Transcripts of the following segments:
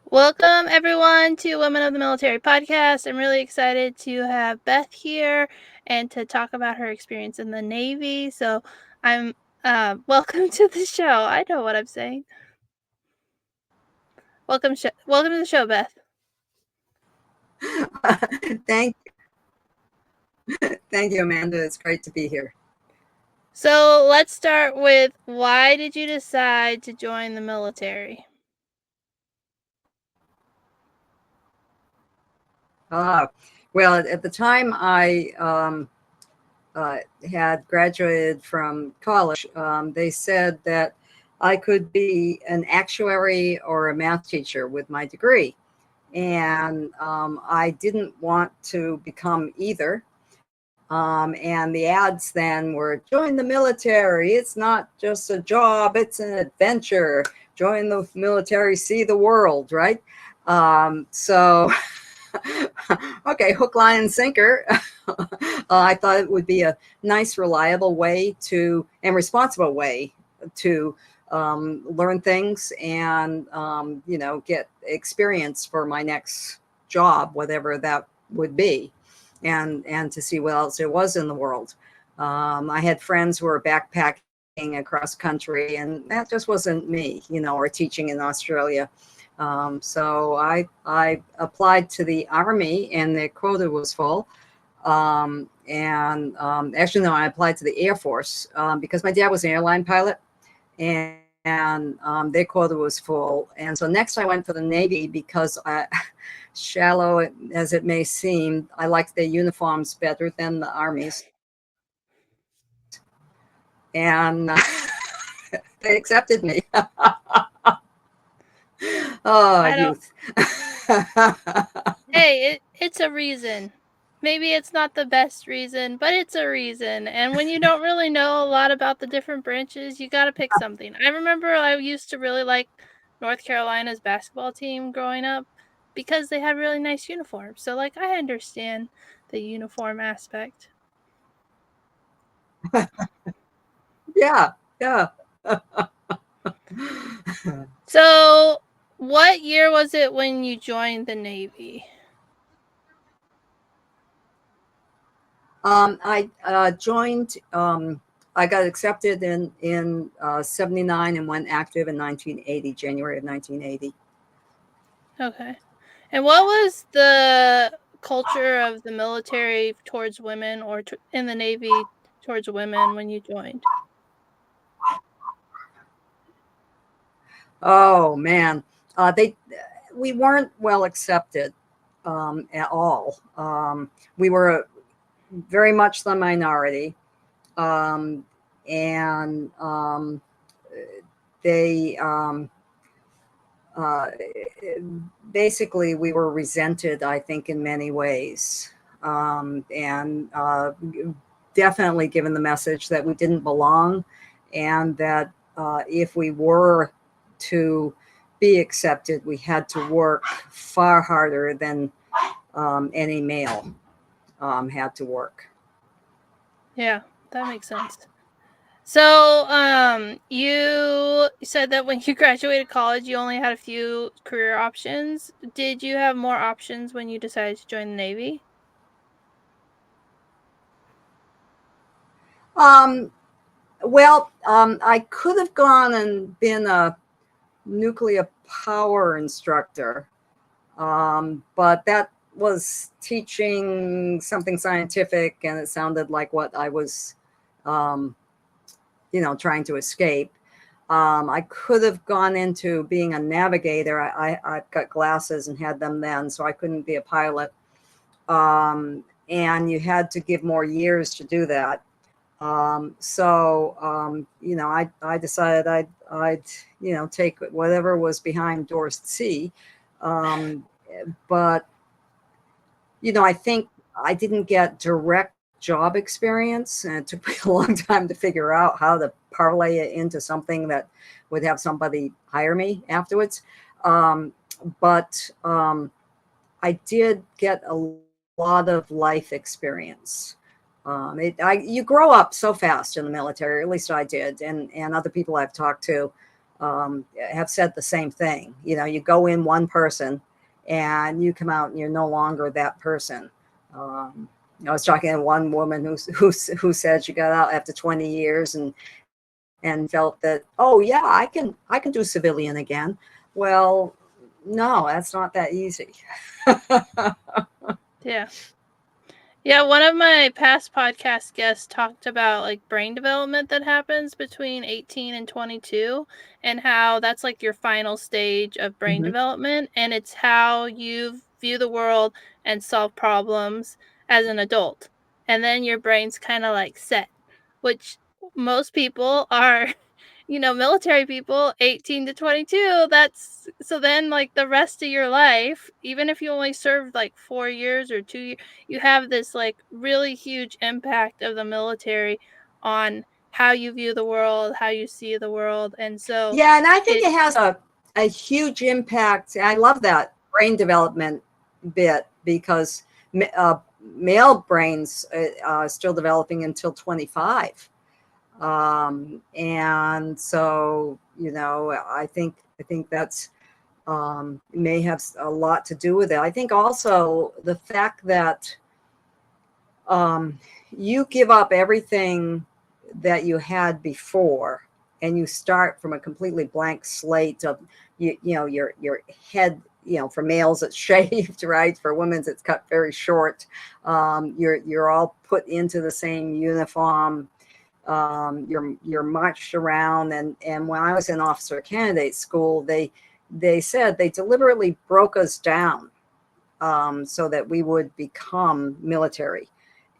Welcome, everyone, to Women of the Military podcast. I'm really excited to have Beth here and to talk about her experience in the Navy. So, I'm welcome to the show. I know what I'm saying. Welcome to the show, Beth. Thank Thank you, Amanda. It's great to be here. So, let's start with why did you decide to join the military? Well, at the time I had graduated from college, they said that I could be an actuary or a math teacher with my degree. And I didn't want to become either. And the ads then were join the military. It's not just a job, it's an adventure. Join the military, see the world, right? So, okay, hook, line, and sinker. I thought it would be a nice, reliable way and responsible way to learn things and, get experience for my next job, whatever that would be, and to see what else there was in the world. I had friends who were backpacking across country, and that just wasn't me, or teaching in Australia. So I applied to the Army, and the quota was full. And actually, no, I applied to the Air Force because my dad was an airline pilot, and their quota was full. And so next, I went for the Navy because shallow as it may seem, I liked their uniforms better than the Army's. And they accepted me. Oh, I don't. youth. Hey, it's a reason. Maybe it's not the best reason, but it's a reason. And when you don't really know a lot about the different branches, you got to pick something. I remember I used to really like North Carolina's basketball team growing up because they had really nice uniforms. So, like, I understand the uniform aspect. Yeah, yeah. So, what year was it when you joined the Navy? I joined. I got accepted in '79 and went active in 1980, January of 1980. Okay. And what was the culture of the military towards women or in the Navy towards women when you joined? Oh man, they we weren't well accepted at all. We were very much the minority, um, and they uh, basically we were resented. I think in many ways, and definitely given the message that we didn't belong, and that if we were to be accepted, we had to work far harder than any male had to work. Yeah, that makes sense. So, you said that when you graduated college, you only had a few career options. Did you have more options when you decided to join the Navy? Um, well, I could have gone and been a nuclear power instructor, but that was teaching something scientific, and it sounded like what I was, um, trying to escape. I could have gone into being a navigator. I've got glasses and had them then, so I couldn't be a pilot. And you had to give more years to do that. I decided I'd take whatever was behind doors C. Um, but I think I didn't get direct job experience, and it took me a long time to figure out how to parlay it into something that would have somebody hire me afterwards. Um, but I did get a lot of life experience. You grow up so fast in the military, or at least I did, and other people I've talked to. have said the same thing. You go in one person and you come out and you're no longer that person. Um, I was talking to one woman who said she got out after 20 years and felt that, oh yeah, I can do civilian again. Well, no, that's not that easy. Yeah. Yeah, one of my past podcast guests talked about like brain development that happens between 18 and 22 and how that's like your final stage of brain Hmm. development and it's how you view the world and solve problems as an adult. And then your brain's kind of like set, which most people are military people 18 to 22, that's so then like the rest of your life, even if you only served like 4 years or 2 years, you have this like really huge impact of the military on how you view the world, how you see the world. And so Yeah, and I think it it has a huge impact. I love that brain development bit because male brains are still developing until 25. And so, I think that's may have a lot to do with it. I think also the fact that um, you give up everything that you had before and you start from a completely blank slate of your head. For males it's shaved, right? For women's it's cut very short. You're all put into the same uniform. You're marched around. And when I was in officer candidate school, they said they deliberately broke us down so that we would become military.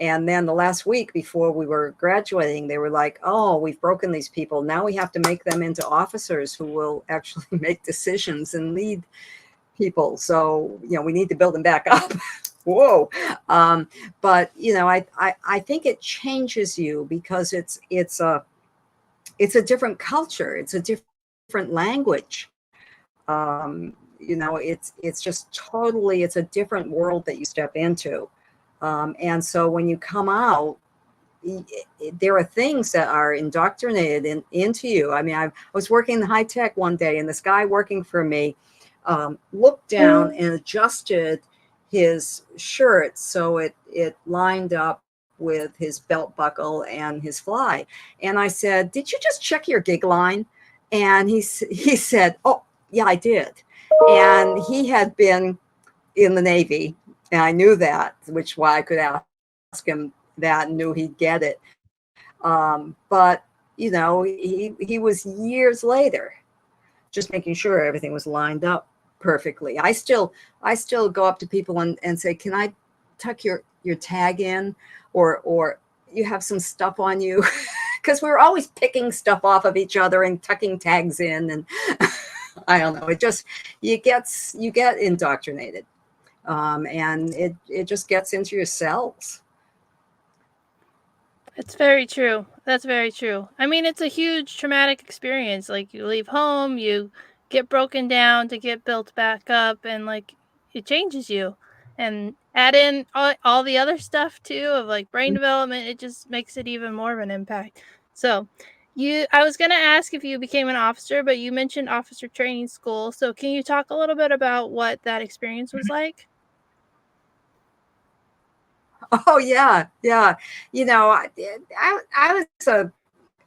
And then the last week before we were graduating, they were like, oh, we've broken these people. Now we have to make them into officers who will actually make decisions and lead people. So, we need to build them back up. Whoa. But, I think it changes you because it's a different culture. It's a different language. It's just totally, it's a different world that you step into. And so when you come out, there are things that are indoctrinated into you. I mean, I was working in high tech one day, and this guy working for me looked down and adjusted his shirt so it lined up with his belt buckle and his fly. And I said, "Did you just check your gig line?" And he said, "Oh, yeah, I did." And he had been in the Navy, and I knew that, which why I could ask him that and knew he'd get it. But he was years later just making sure everything was lined up perfectly. I still go up to people and say, "Can I tuck your tag in, or you have some stuff on you?" Because we were always picking stuff off of each other and tucking tags in, and I don't know. It just you get indoctrinated, and it just gets into your cells. It's very true. That's very true. I mean, it's a huge traumatic experience. Like you leave home, you get broken down to get built back up, and like it changes you. And add in all the other stuff too of like brain development, it just makes it even more of an impact. So, I was going to ask if you became an officer, but you mentioned officer training school. So, can you talk a little bit about what that experience was like? Oh yeah, yeah. I was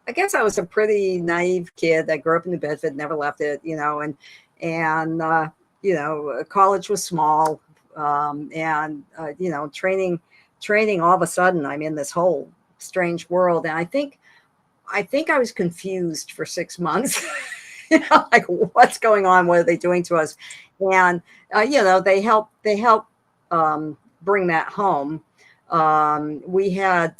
I guess I was a pretty naive kid. I grew up in New Bedford, never left it, and college was small, and training. All of a sudden, I'm in this whole strange world, and I think I was confused for 6 months. Like what's going on? What are they doing to us? And they help bring that home. We had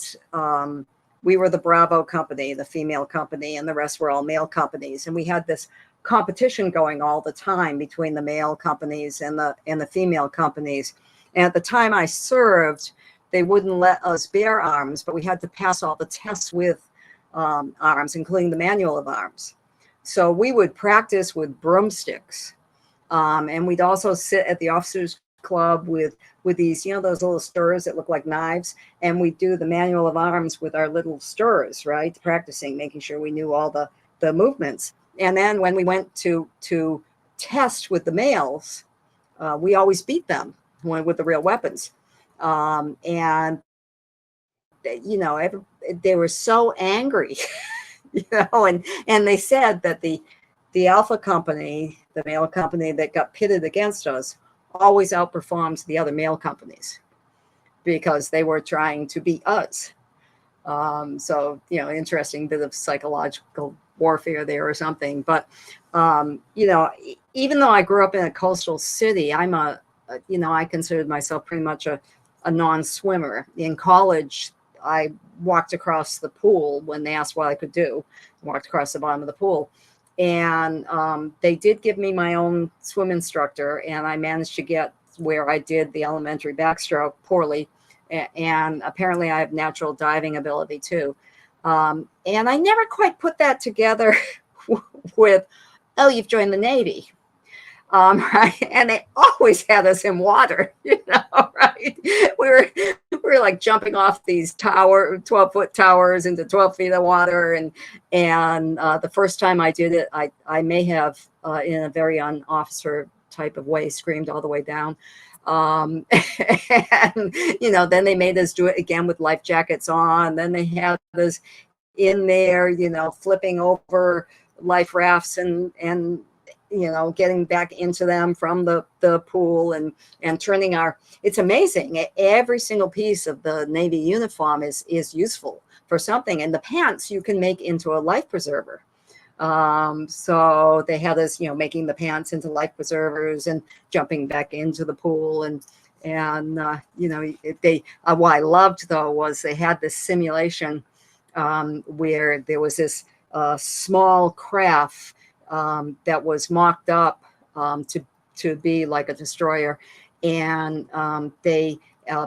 we were the Bravo company, the female company, and the rest were all male companies. And we had this competition going all the time between the male companies and the female companies. And at the time I served, they wouldn't let us bear arms, but we had to pass all the tests with arms, including the manual of arms. So we would practice with broomsticks, and we'd also sit at the officers club with these, those little stirrers that look like knives, and we'd do the manual of arms with our little stirrers, right? Practicing, making sure we knew all the movements. And then when we went to test with the males, we always beat them with the real weapons. And they were so angry, and they said that the alpha company, the male company that got pitted against us, always outperforms the other male companies because they were trying to beat us. So, interesting bit of psychological warfare there or something. But, even though I grew up in a coastal city, I considered myself pretty much a non swimmer. In college, I walked across the pool when they asked what I could do, walked across the bottom of the pool. And they did give me my own swim instructor, and I managed to get where I did the elementary backstroke poorly, and apparently I have natural diving ability too. And I never quite put that together with, oh, you've joined the Navy. Right, and they always had us in water, right? We were like jumping off these 12-foot towers into 12 feet of water, and the first time I did it, I may have, in a very un-officer type of way, screamed all the way down. And then they made us do it again with life jackets on. Then they had us in there, flipping over life rafts and getting back into them from the pool, and turning it's amazing. Every single piece of the Navy uniform is useful for something. And the pants you can make into a life preserver. So they had us, making the pants into life preservers and jumping back into the pool. What I loved though was they had this simulation where there was this small craft that was mocked up to be like a destroyer, and they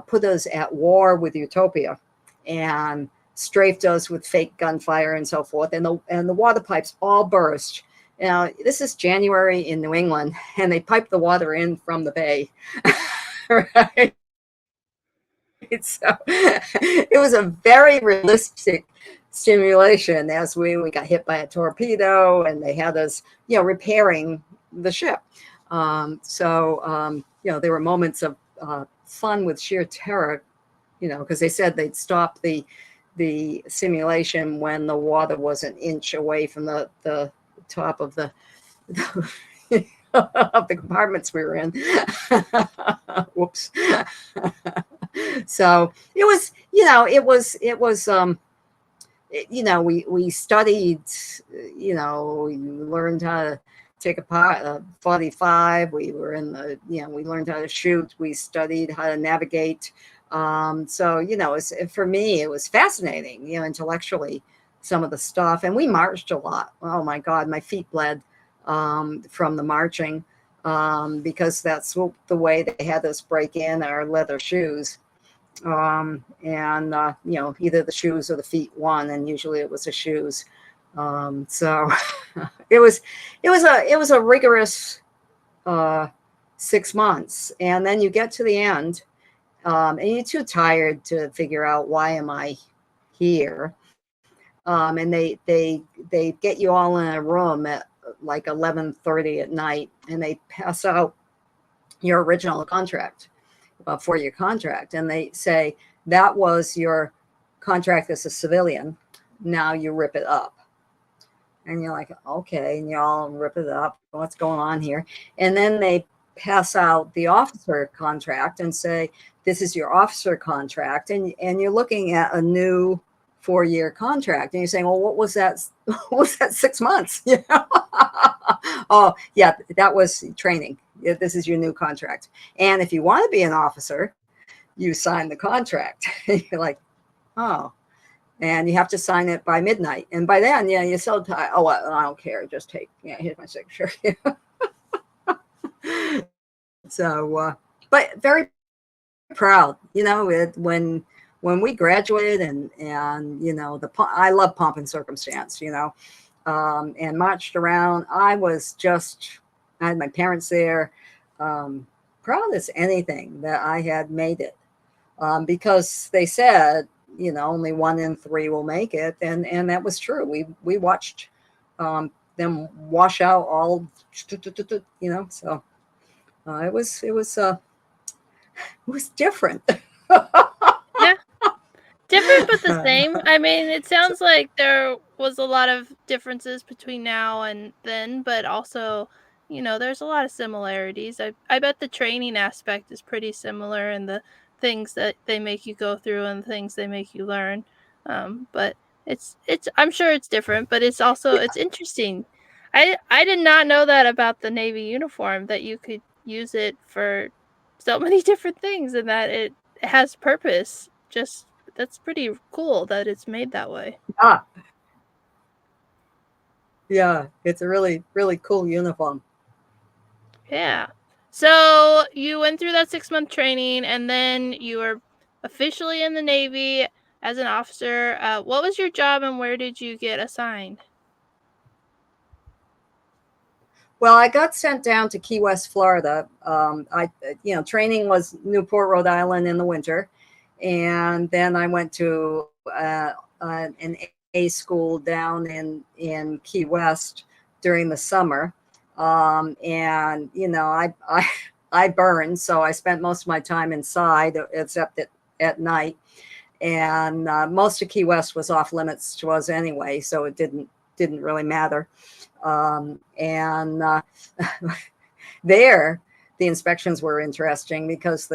put us at war with Utopia, and strafed us with fake gunfire and so forth, and the water pipes all burst. Now this is January in New England, and they piped the water in from the bay. Right. So it was a very realistic stimulation as we got hit by a torpedo, and they had us, repairing the ship. There were moments of fun with sheer terror, because they said they'd stop the simulation when the water was an inch away from the top of the of the compartments we were in. Whoops. So we studied, we learned how to take apart a 45. We were in we learned how to shoot. We studied how to navigate. For me, it was fascinating, intellectually, some of the stuff. And we marched a lot. Oh my God, my feet bled from the marching, because that's the way they had us break in our leather shoes. Either the shoes or the feet won, and usually it was the shoes. So it was a rigorous 6 months, and then you get to the end, and you're too tired to figure out why am I here. And they get you all in a room at like 11:30 at night, and they pass out your original contract, a 4-year contract, and they say that was your contract as a civilian. Now you rip it up. And you're like, okay, and you all rip it up. What's going on here? And then they pass out the officer contract and say, this is your officer contract. And you're looking at a new 4-year contract. And you're saying, well, what was that? What was that 6 months? Oh, yeah, that was training. This is your new contract. And if you want to be an officer, you sign the contract. You're like, oh. And you have to sign it by midnight. And by then, you're so tired. Oh, well, I don't care. Just here's my signature. So, but very proud, when we graduated, and I love pomp and circumstance, and marched around. I had my parents there, proud as anything that I had made it, because they said, only 1 in 3 will make it, and that was true. We watched them wash out all, So it was different. Yeah. Different but the same. I mean, it sounds like there was a lot of differences between now and then, but also, there's a lot of similarities. I bet the training aspect is pretty similar and the things that they make you go through and the things they make you learn. But it's I'm sure it's different, but it's interesting. I did not know that about the Navy uniform, that you could use it for so many different things and that it has purpose. Just That's pretty cool that it's made that way. Ah, yeah, it's a really, really cool uniform. Yeah. So you went through that 6-month training and then you were officially in the Navy as an officer. What was your job and where did you get assigned? Well, I got sent down to Key West, Florida. Training was Newport, Rhode Island in the winter, and then I went to an A school down in Key West during the summer. And I burned, so I spent most of my time inside, except at night. And most of Key West was off limits to us anyway, so it didn't really matter. And There, the inspections were interesting because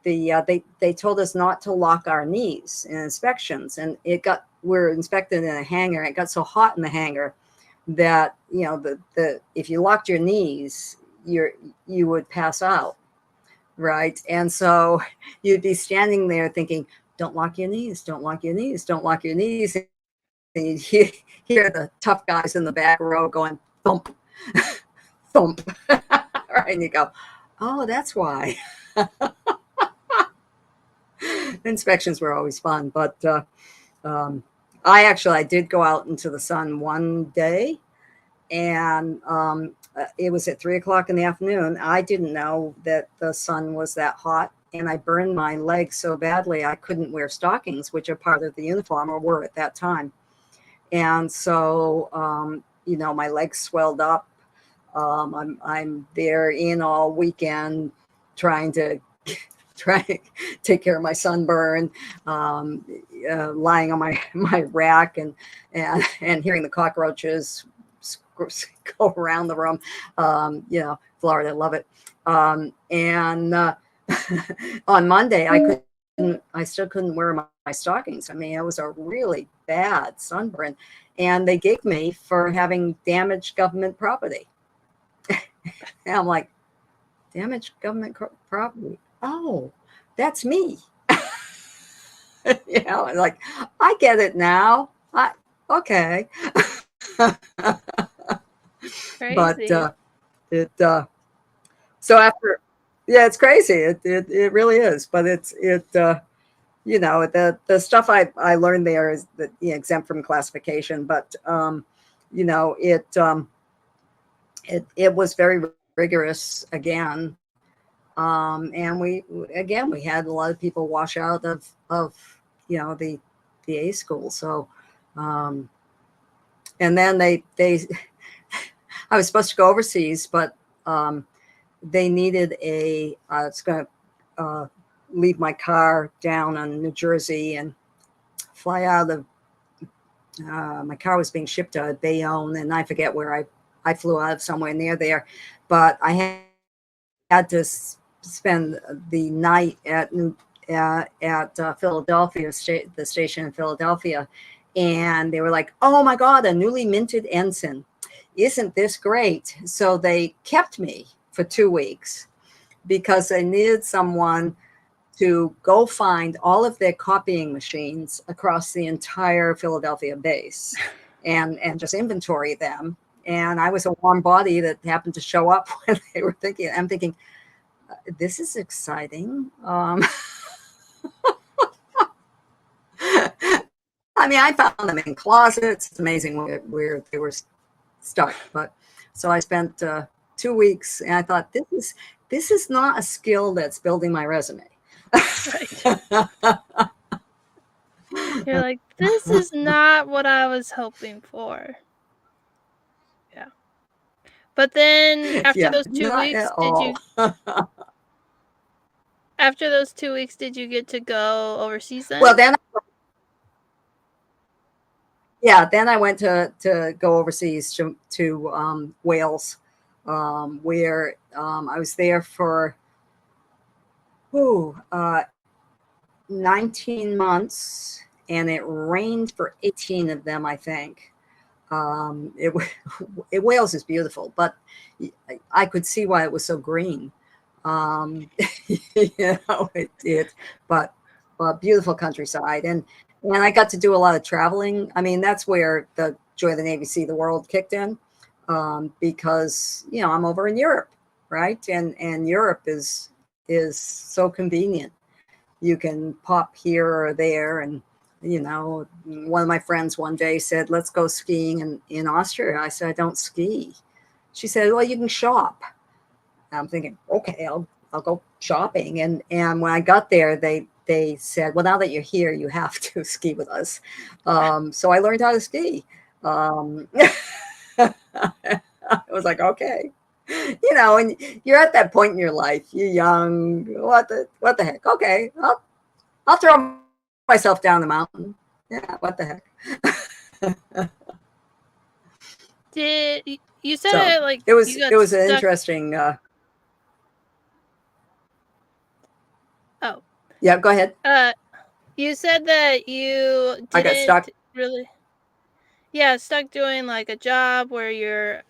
they told us not to lock our knees in inspections, and we're inspected in a hangar. It got so hot in the hangar that the if you locked your knees, you would pass out, right? And so you'd be standing there thinking, "Don't lock your knees, don't lock your knees, don't lock your knees." And you hear the tough guys in the back row going thump, thump, right? And you go, oh, that's why. Inspections were always fun, but um, I did go out into the sun one day, and it was at 3 o'clock in the afternoon. I didn't know that the sun was that hot, and I burned my legs so badly I couldn't wear stockings, which are part of the uniform or were at that time. And so my legs swelled up. I'm there in all weekend trying to try to take care of my sunburn, um, lying on my my rack and hearing the cockroaches go around the room. Florida, love it. And On Monday, I still couldn't wear my stockings. I mean, it was a really bad sunburn, and they gave me for having damaged government property. And I'm like, damaged government property? Oh, that's me. Like, I get it now. Okay. But Crazy. it so after, yeah, it's crazy. It really is. But the stuff I learned there is that exempt from classification. But you know it was very rigorous again. And we had a lot of people wash out of the A school. So um, and then they I was supposed to go overseas, but um, they needed I was going to leave my car down on New Jersey and fly out of. My car was being shipped to Bayonne, and I forget where I flew out of, somewhere near there, but I had to spend the night at Philadelphia, the station in Philadelphia, and they were like, "Oh my God, a newly minted ensign! Isn't this great?" So they kept me for 2 weeks because they needed someone to go find all of their copying machines across the entire Philadelphia base and just inventory them. And I was a warm body that happened to show up when they were thinking. I'm thinking, this is exciting. I mean, I found them in closets. It's amazing where they were stuck. But so I spent 2 weeks, and I thought, this is not a skill that's building my resume. Right. You're like, this is not what I was hoping for. But then after Yeah, those 2 not at weeks, did all. you after those 2 weeks, did you get to go overseas Well, then? then, yeah, then I went to go overseas to Wales, where I was there for ooh, 19 months, and it rained for 18 of them, I think. It, Wales is beautiful, but I could see why it was so green. Um, it did, but beautiful countryside, and I got to do a lot of traveling. I mean, that's where the Joy of the Navy, See the World kicked in, because I'm over in Europe, right? And Europe is so convenient. You can pop here or there, and one of my friends one day said, let's go skiing in Austria. I said, I don't ski. She said, well, you can shop. I'm thinking, okay, I'll go shopping. And when I got there, they said, well, now that you're here, you have to ski with us. So I learned how to ski. Um, I was like, okay, and you're at that point in your life. You're young. What the heck? Okay, I'll throw myself down the mountain. Yeah, what the heck? Did you said So it like you it got was an stuck. interesting. Oh, Yeah, go ahead. uh, you said that you I got didn't stuck. really, yeah, stuck doing like a job where you're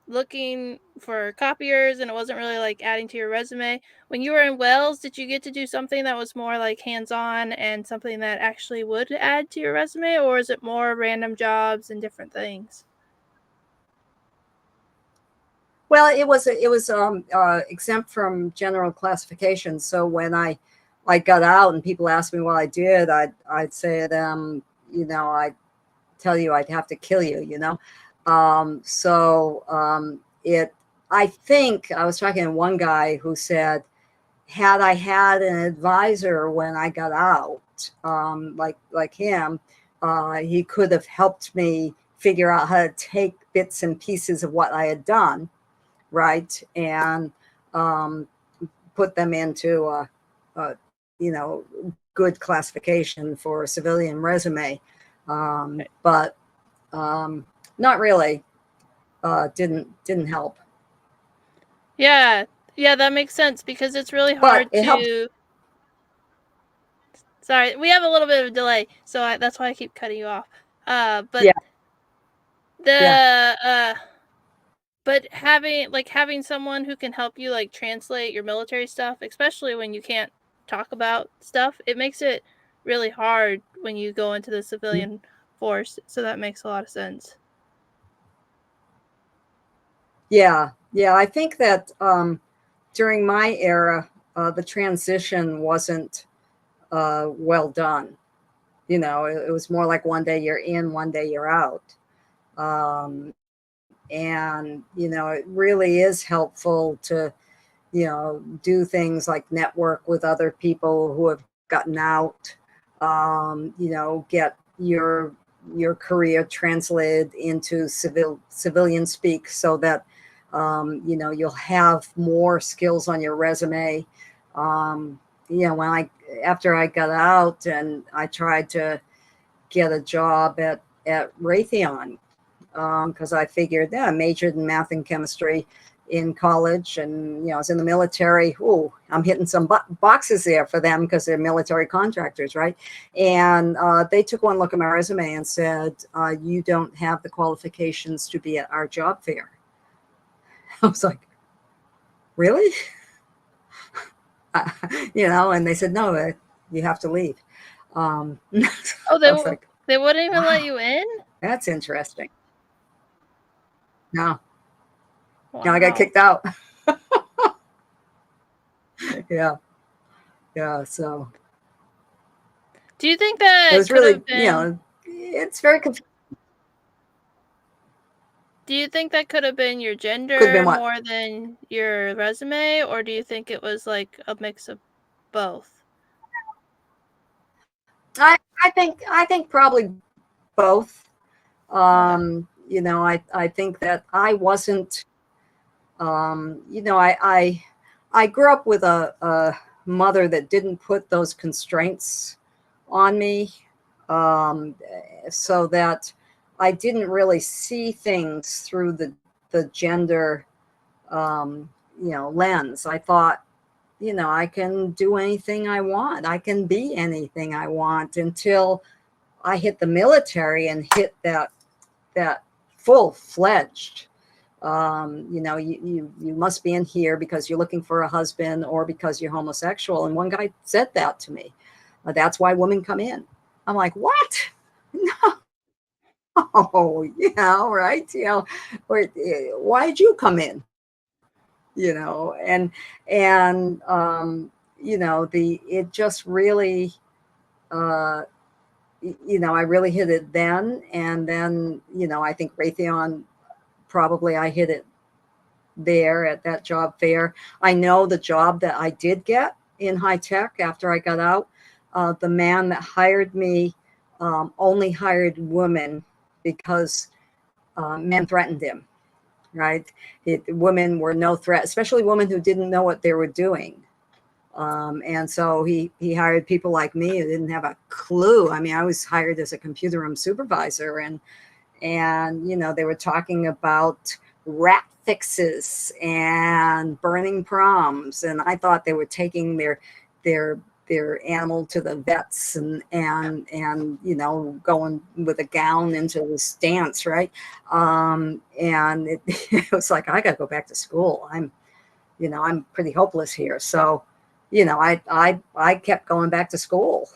looking for copiers and it wasn't really like adding to your resume. When you were in Wales, did you get to do something that was more like hands-on and something that actually would add to your resume, or is it more random jobs and different things? Well, it was exempt from general classification. So when I got out and people asked me what I did, I'd say to them, I'd tell you I'd have to kill you. It. I think I was talking to one guy who said, had I had an advisor when I got out, like him, he could have helped me figure out how to take bits and pieces of what I had done, right, and um, put them into a good classification for a civilian resume. But not really. Didn't help, Yeah. Yeah, that makes sense because it's really but hard it helped. to. Sorry, we have a little bit of a delay, so that's why I keep cutting you off. But Yeah, yeah. the but having someone who can help you like translate your military stuff, especially when you can't talk about stuff, it makes it really hard when you go into the civilian force. So that makes a lot of sense. Yeah, yeah. I think that during my era, the transition wasn't well done. It was more like one day you're in, one day you're out. And it really is helpful to do things like network with other people who have gotten out. Get your career translated into civilian speak, so that you'll have more skills on your resume. When I after I got out and I tried to get a job at Raytheon, because I figured, yeah, I majored in math and chemistry in college, and I was in the military. Oh, I'm hitting some boxes there for them because they're military contractors, right? And they took one look at my resume and said, "You don't have the qualifications to be at our job fair." I was like, "Really?" And they said, "No, you have to leave." Oh, I was like, they wouldn't even let "Wow, you in? that's interesting." No, no, I got Wow. kicked out. Yeah, yeah. So Do you think it that was could really, have been it's very confusing. do you think that could have been your Could have gender been what? more than your resume, or do you think it was like a mix of both? I think probably both. Okay. I think that I wasn't, you know, I grew up with a mother that didn't put those constraints on me, um, so that I didn't really see things through the gender, um, lens. I thought, I can do anything I want. I can be anything I want until I hit the military and hit that full fledged. You must be in here because you're looking for a husband or because you're homosexual. And one guy said that to me. That's why women come in. I'm like, what? No, right? Why'd you come in? And it just really, uh, I really hit it then. And then, I think Raytheon, probably I hit it there at that job fair. I know the job that I did get in high tech after I got out, the man that hired me only hired women because men threatened him, right? Women were no threat, especially women who didn't know what they were doing. And so he hired people like me who didn't have a clue. I mean, I was hired as a computer room supervisor, and they were talking about rat fixes and burning proms, and I thought they were taking their their animal to the vets, and going with a gown into the stance, right? And it was like, I gotta go back to school. I'm pretty hopeless here. So I kept going back to school.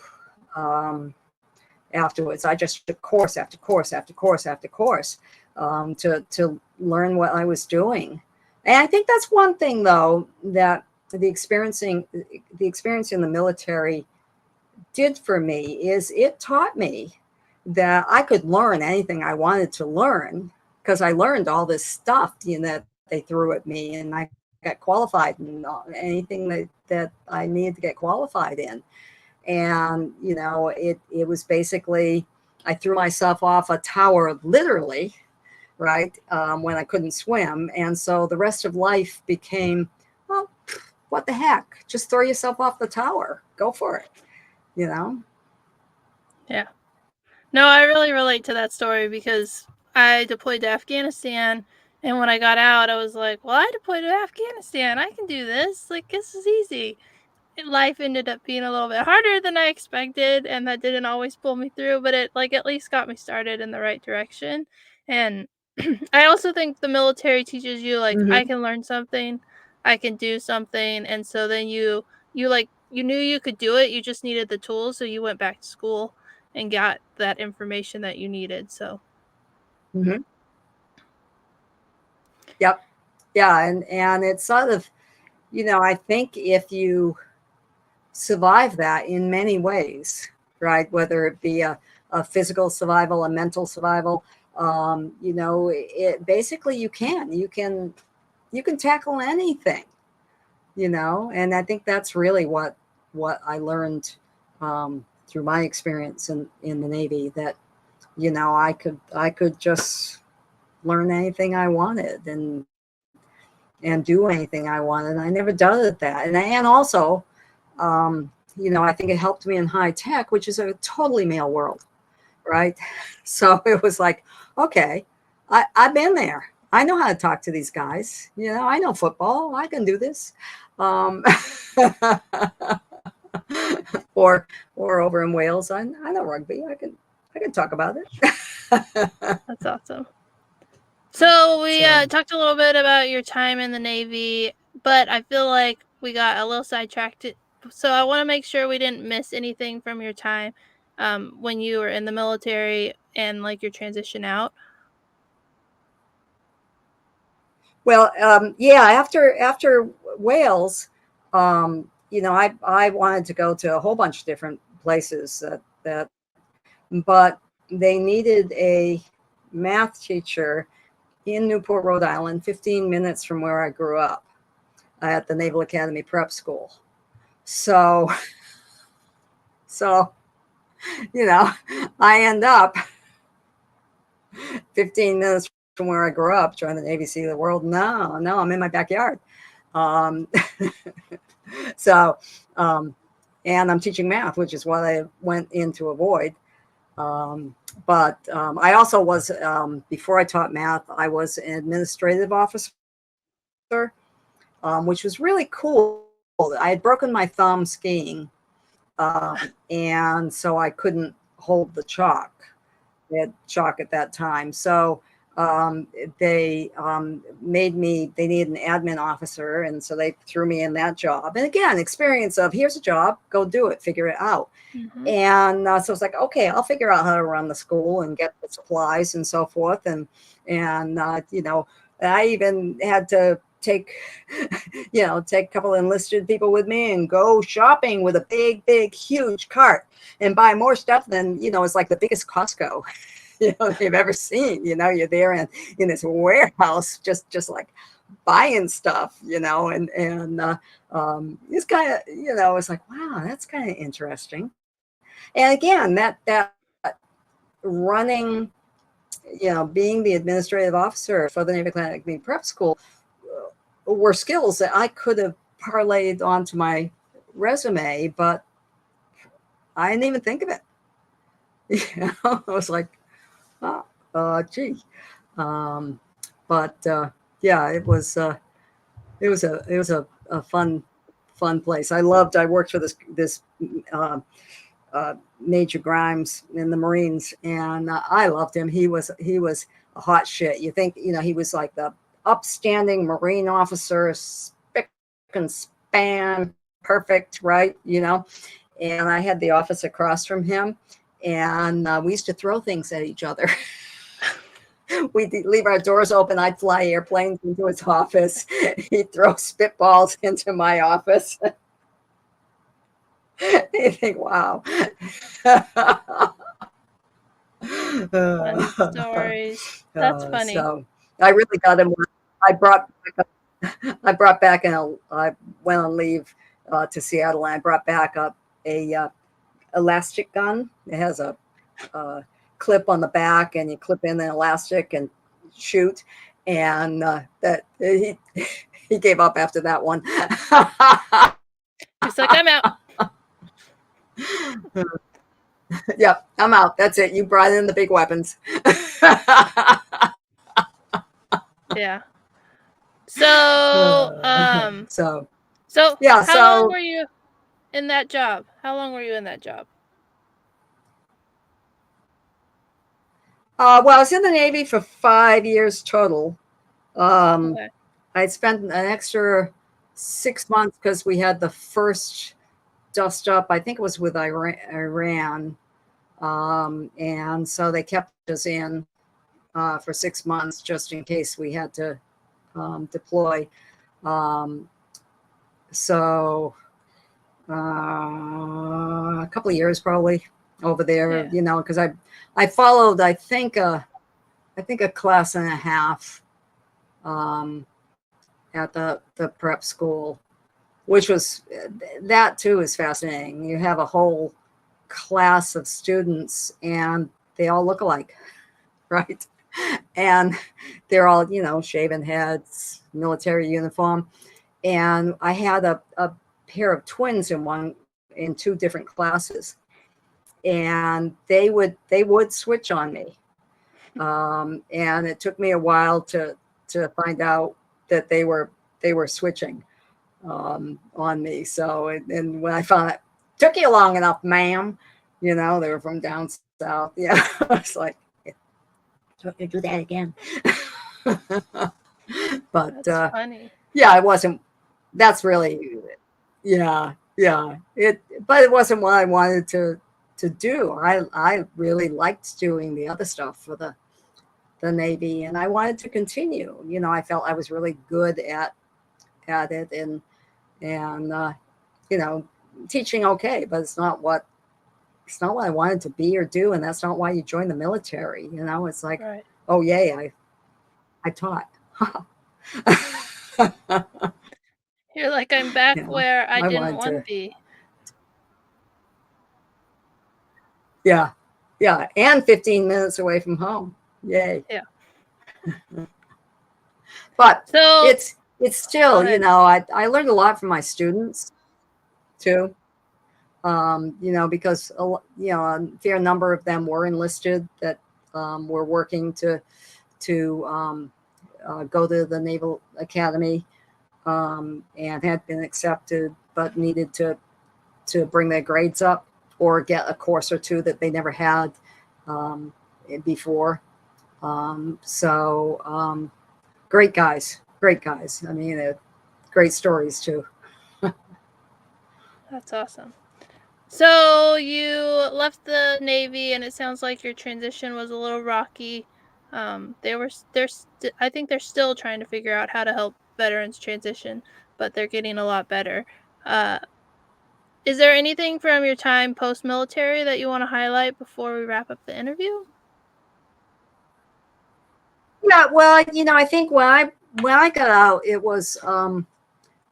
Afterwards, I just took course after course after course after course, to learn what I was doing. And I think that's one thing, though, that the experience in the military did for me is it taught me that I could learn anything I wanted to learn, because I learned all this stuff, that they threw at me, and I got qualified in anything that I needed to get qualified in. And it was basically, I threw myself off a tower, literally, right, when I couldn't swim. And so the rest of life became, well, what the heck, just throw yourself off the tower, go for it, you know Yeah. No, I really relate to that story because I deployed to Afghanistan, and when I got out, I was like, "Well, I deployed to Afghanistan. I can do this. Like, this is easy." Life ended up being a little bit harder than I expected, and that didn't always pull me through, but it, like, at least got me started in the right direction. And I also think the military teaches you, like, I hmm can learn something, I can do something, and so then you knew you could do it, you just needed the tools, so you went back to school and got that information that you needed. So hmm yep. Yeah, and it's sort of, I think if you survive that in many ways, right? Whether it be a physical survival, a mental survival, it basically you can tackle anything, and I think that's really what I learned, through my experience in the Navy, that I could just learn anything I wanted, and do anything I wanted. And I never doubted that. And also, I think it helped me in high tech, which is a totally male world, right? So it was like, okay, I've been there. I know how to talk to these guys. I know football. I can do this. Um, or over in Wales, I know rugby. I can talk about it. that's awesome. So we So talked a little bit about your time in the Navy, but I feel like we got a little sidetracked. So I want to make sure we didn't miss anything from your time when you were in the military and like your transition out. well, yeah. After Wales, I wanted to go to a whole bunch of different places, but they needed a math teacher in Newport, Rhode Island, 15 minutes from where I grew up, at the Naval Academy Prep School. So, so, you know, I end up 15 minutes from where I grew up, trying to Navy Sea the world. No, no, I'm in my backyard. Um, so, um, and I'm teaching math, which is what I went in to avoid. But I also was, before I taught math, I was an administrative officer, which was really cool. I had broken my thumb skiing, and so I couldn't hold the chalk. They had chalk at that time. So um, they needed an admin officer. And so they threw me in that job. And again, experience of here's a job, go do it, figure it out. Mhm. And so it's like, okay, I'll figure out how to run the school and get the supplies and so forth. And I even had to take, take a couple of enlisted people with me and go shopping with a big, big, huge cart and buy more stuff than, it's like the biggest Costco, they've ever seen. You're there in this warehouse, just like buying stuff, and it's kind of, it's like, wow, that's kind of interesting. And again, that running, being the administrative officer for the Naval Academy Prep School were skills that I could have parlayed onto my resume, but I didn't even think of it. I was like, oh, gee. Um, but yeah, it was a fun place. I worked for this uh, Major Grimes in the Marines, and I loved him. He was a hot shit. You think he was like the upstanding Marine officer, spick and span, perfect, right? And I had the office across from him, and we used to throw things at each other. We'd leave our doors open. I'd fly airplanes into his office. He'd throw spitballs into my office. You think, wow. Fun stories. That's funny. So I really got him. I brought I brought back I went on leave to Seattle, and I brought back a elastic gun. It has a clip on the back, and you clip in the elastic and shoot. And that he gave up after that one. He's like, "I'm out." Yep, I'm out. That's it. You brought in the big weapons. Yeah. So, So so yeah, how long so were you in that job? How long were you in that job? well, I was in the Navy for 5 years total. Um, Okay. I spent an extra 6 months because we had the first dust up. I think it was with Iran. And so they kept us in for 6 months just in case we had to deploy. Um, so a couple of years probably over there, Yeah. because I followed I think a class and a half um, at the prep school, which was that too is fascinating. You have a whole class of students and they all look alike, right? And they're all shaven heads, military uniform. And I had a pair of twins in two different classes, and they would switch on me. And it took me a while to find out that they were switching on me. So and when I found it, took you long enough, ma'am. They were from down south. Yeah, I was like, yeah, do you do that again? but That's funny. yeah, it wasn't. That's really, yeah, yeah. But it wasn't what I wanted to do. I really liked doing the other stuff for the Navy, and I wanted to continue. I felt I was really good at it, and you know, teaching okay, but it's not what I wanted to be or do, and that's not why you join the military. It's like, Right. oh yay, I taught. You're like, "I'm back where I I didn't wanted want to to, be." yeah, yeah, and 15 minutes away from home. Yay. Yeah. But So it's go still, ahead. I learned a lot from my students too. Because a fair number of them were enlisted that were working to go to the Naval Academy and had been accepted, but needed to bring their grades up or get a course or two that they never had um, before. So great guys, great guys. I mean, great stories too. That's awesome. So you left the Navy, and it sounds like your transition was a little rocky. I think they're still trying to figure out how to help veterans transition, but they're getting a lot better. Uh, is there anything from your time post military that you want to highlight before we wrap up the interview? Yeah, well, I think when I got out, it was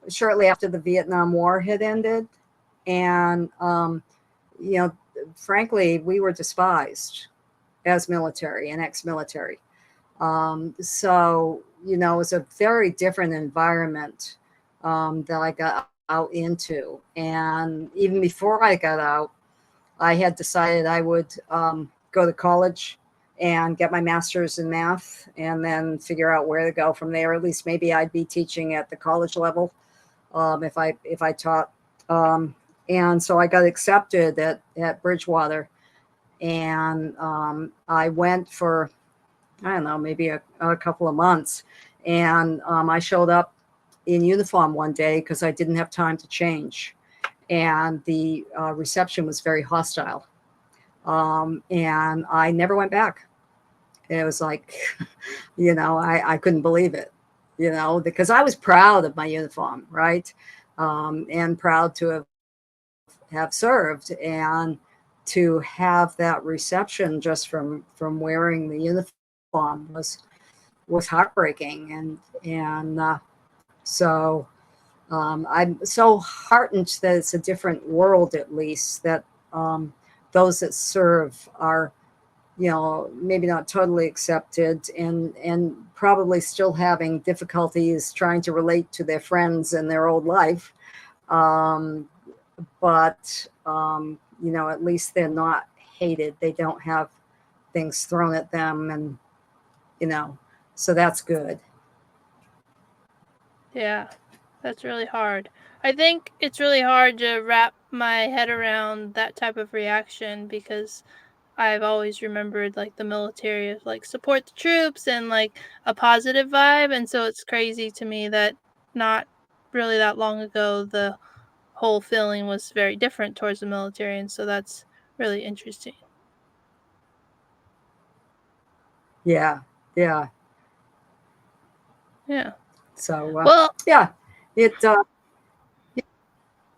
shortly after the Vietnam War had ended, and you know, frankly, we were despised as military and ex-military. So it was a very different environment that I got out into, and even before I got out, I had decided I would go to college and get my master's in math and then figure out where to go from there. At least maybe I'd be teaching at the college level if I taught. Um, and so I got accepted at Bridgewater, and I went for, I don't know, maybe a couple of months, and I showed up in uniform one day because I didn't have time to change, and the reception was very hostile, and I never went back. It was like, I couldn't believe it, because I was proud of my uniform, right? And proud to have served, and to have that reception just from wearing the uniform was heartbreaking, and I'm so heartened that it's a different world, at least that um, those that serve are, maybe not totally accepted, and probably still having difficulties trying to relate to their friends in their old life. Um, but at least they're not hated. They don't have things thrown at them, and you know, so that's good. Yeah, that's really hard. I think it's really hard to wrap my head around that type of reaction because I've always remembered like the military as like support the troops and like a positive vibe. And so it's crazy to me that not really that long ago, the whole feeling was very different towards the military. And so that's really interesting. Yeah, yeah. Yeah. So Well, yeah, it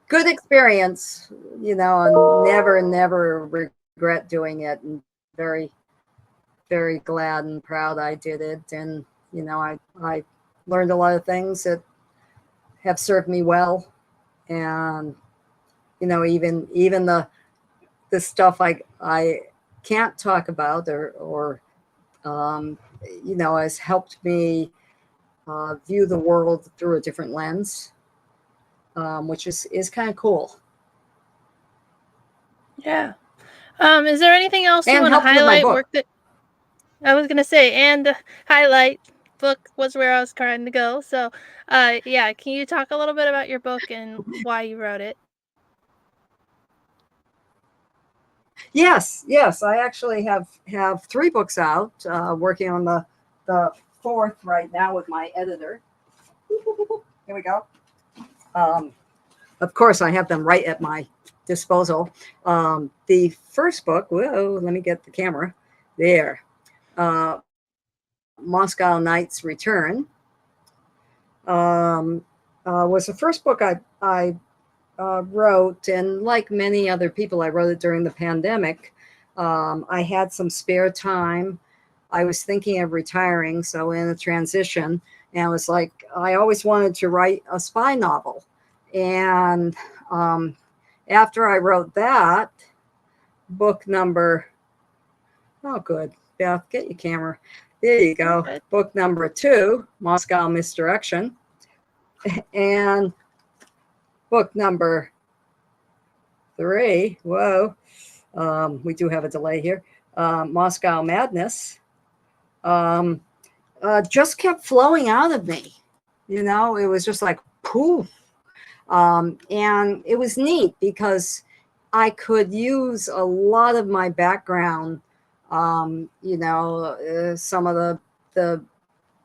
good experience. And never regret doing it, and very glad and proud I did it. And I learned a lot of things that have served me well, and even the stuff I can't talk about, or um, has helped me view the world through a different lens, which is kind of cool, yeah. Is there anything else you and want to helped with my highlight? book. Work that I was gonna say, and highlight book was where I was trying to go. So, yeah, can you talk a little bit about your book and why you wrote it? Yes, I actually have three books out. Working on the fourth right now with my editor. Here we go. Um, of course, I have them right at my disposal. The first book. Whoa, let me get the camera. There. Moscow Knight's Return. Um, was the first book I wrote, and like many other people, I wrote it during the pandemic. I had some spare time. I was thinking of retiring, so in a transition, and I was like, I always wanted to write a spy novel. And um, after I wrote that, book number, oh, good. Beth, get your camera. There you You're go. good. Book number 2, Moscow Misdirection. And book number 3, whoa, we do have a delay here. Moscow Madness. Um, just kept flowing out of me. You know, it was just like poof. And it was neat because I could use a lot of my background, some of the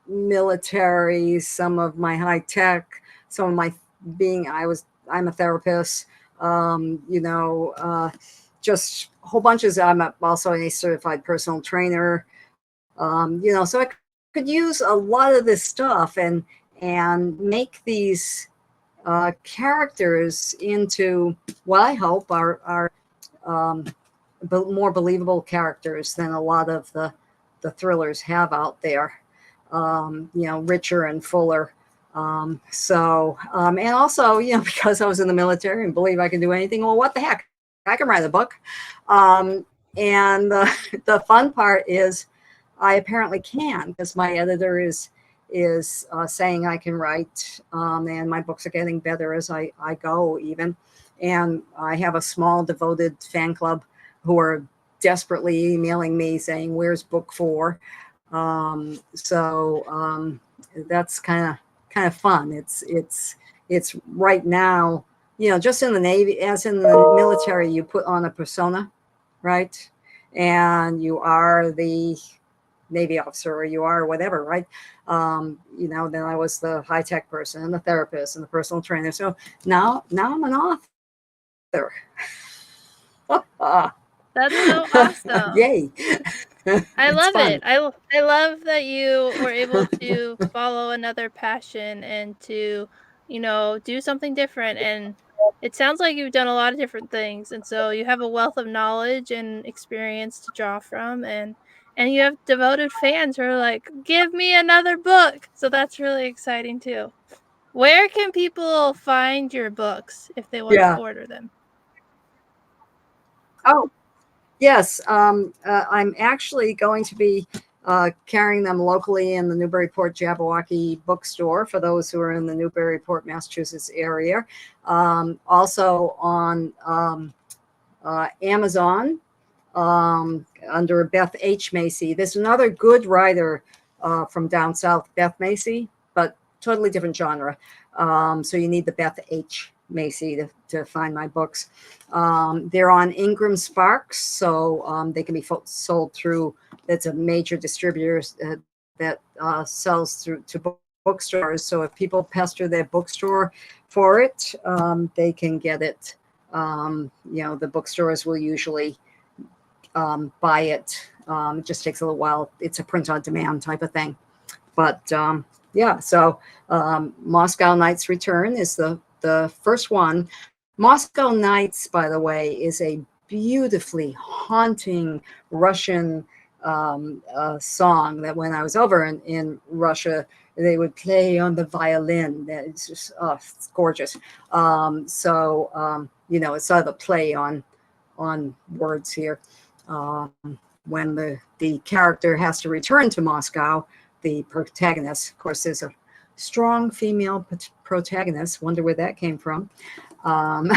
military, some of my high tech, some of my I'm a therapist, just a whole bunches. Also a certified personal trainer, so I could use a lot of this stuff and make these characters into what I hope are um, more believable characters than a lot of the thrillers have out there. Richer and fuller. And also, because I was in the military and believe I can do anything, well, what the heck? I can write a book. Um, and the fun part is I apparently can because my editor is saying I can write, and my books are getting better as I go even. And I have a small devoted fan club who are desperately emailing me saying, "Where's book 4?" So that's kind of fun. It's right now, just in the Navy, as in the military, you put on a persona, right? And you are the Navy officer or you are whatever, right? Then I was the high tech person and the therapist and the personal trainer. So now I'm an author. That's so Yay. awesome. It's I fun. love it. I love that you were able to follow another passion and to, do something different, and it sounds like you've done a lot of different things, and so you have a wealth of knowledge and experience to draw from, and you have devoted fans who are like, "Give me another book." So that's really exciting too. Where can people find your books if they want to Yeah. order them? Oh, yes. I'm actually going to be carrying them locally in the Newburyport Jabberwocky bookstore for those who are in the Newburyport, Massachusetts area. Also on Amazon under Beth H. Macy. There's another good writer from down south, Beth Macy, but totally different genre. So you need the Beth H. Macy to find my books. They're on Ingram Sparks, so they can be sold through. That's a major distributor that sells through to bookstores. So if people pester their bookstore for it, they can get it. The bookstores will usually buy it. It just takes a little while. It's a print on demand type of thing. But yeah, so Moscow Knights Return is the first one. Moscow Nights, by the way, is a beautifully haunting Russian song that when I was over in Russia, they would play on the violin. It's just, it's gorgeous. It's sort of a play on words here. When the character has to return to Moscow, the protagonist, of course, there's a strong female protagonist. Wonder where that came from. Um,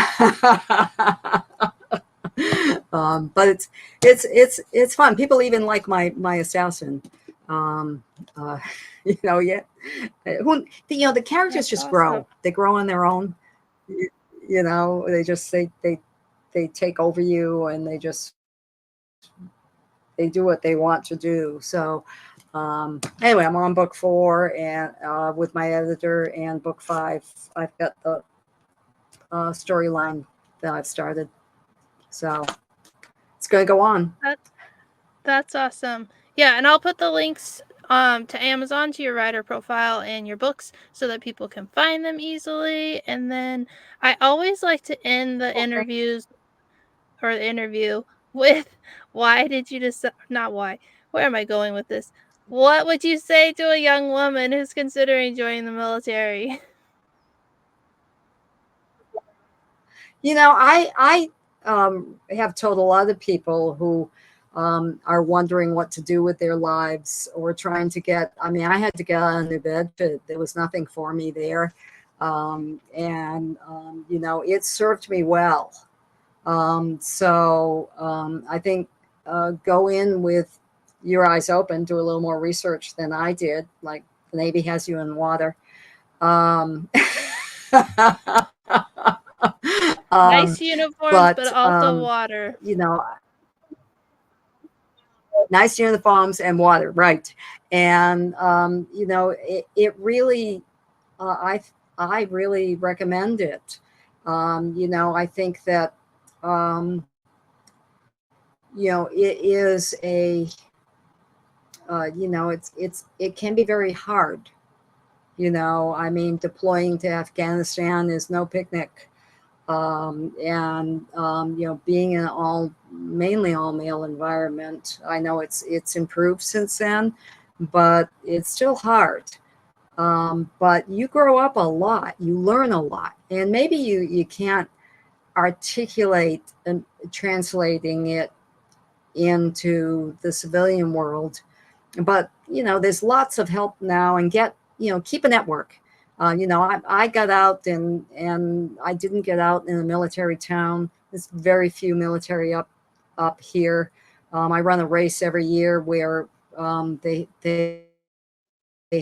but it's fun. People even like my assassin. Um, uh, yeah. The characters That's just grow. awesome. They grow on their own. They just they take over you and they do what they want to do. So anyway, I'm on book 4 and with my editor, and book 5 I've got the storyline that I've started. So it's going to go on. That That's awesome. Yeah, and I'll put the links to Amazon to your writer profile and your books so that people can find them easily. And then I always like to end the Okay. interviews or the interview with why did you decide not why. Where am I going with this? What would you say to a young woman who's considering joining the military? I have told a lot of people who are wondering what to do with their lives or trying to get. I mean, I had to get out of the bed. There was nothing for me there, and it served me well. So I think go in with your eyes open, do a little more research than I did. Like the Navy has you in water. Um, Nice um, uniforms, but but also water. you know, nice uniforms and water, right? And it really, I really recommend it. I think that it is it can be very hard. I mean, deploying to Afghanistan is no picnic. And being in mainly all male environment. I know it's improved since then, but it's still hard. But you grow up a lot, you learn a lot, and maybe you can't articulate and translating it into the civilian world, but there's lots of help now, and keep a network. I got out, and I didn't get out in a military town. There's very few military up here. I run a race every year where they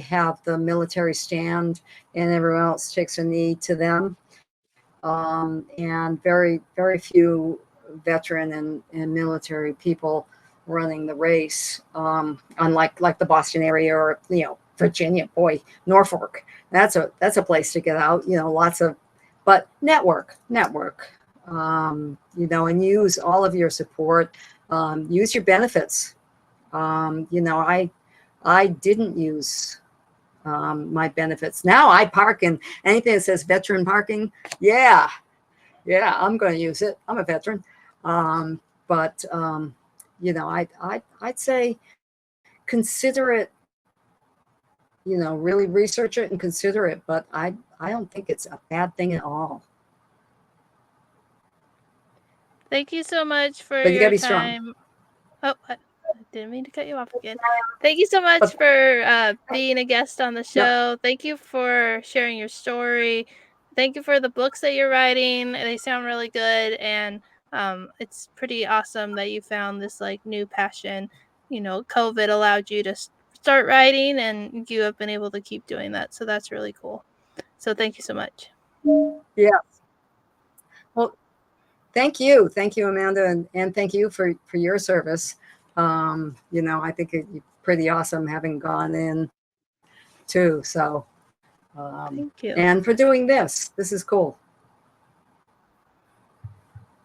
have the military stand, and everyone else takes a knee to them. And very few veteran and military people running the race. Unlike the Boston area, or Virginia, boy, Norfolk. That's a place to get out. Lots of, but network. And use all of your support. Use your benefits. I didn't use my benefits. Now I park in anything that says veteran parking. Yeah, yeah, I'm going to use it. I'm a veteran. But I'd say consider it. Really research it and consider it. But I don't think it's a bad thing at all. Thank you so much for But you got your to be strong. time. Oh, I didn't mean to cut you off again. Thank you so much But for being a guest on the no, show. Thank you for sharing your story. Thank you for the books that you're writing. They sound really good, and it's pretty awesome that you found this like new passion. COVID allowed you to start writing, and you have been able to keep doing that. So that's really cool. So thank you so much. yeah. Well, thank you, Amanda, and thank you for your service. I think it's pretty awesome having gone in too. So, Thank you. and for doing this is cool.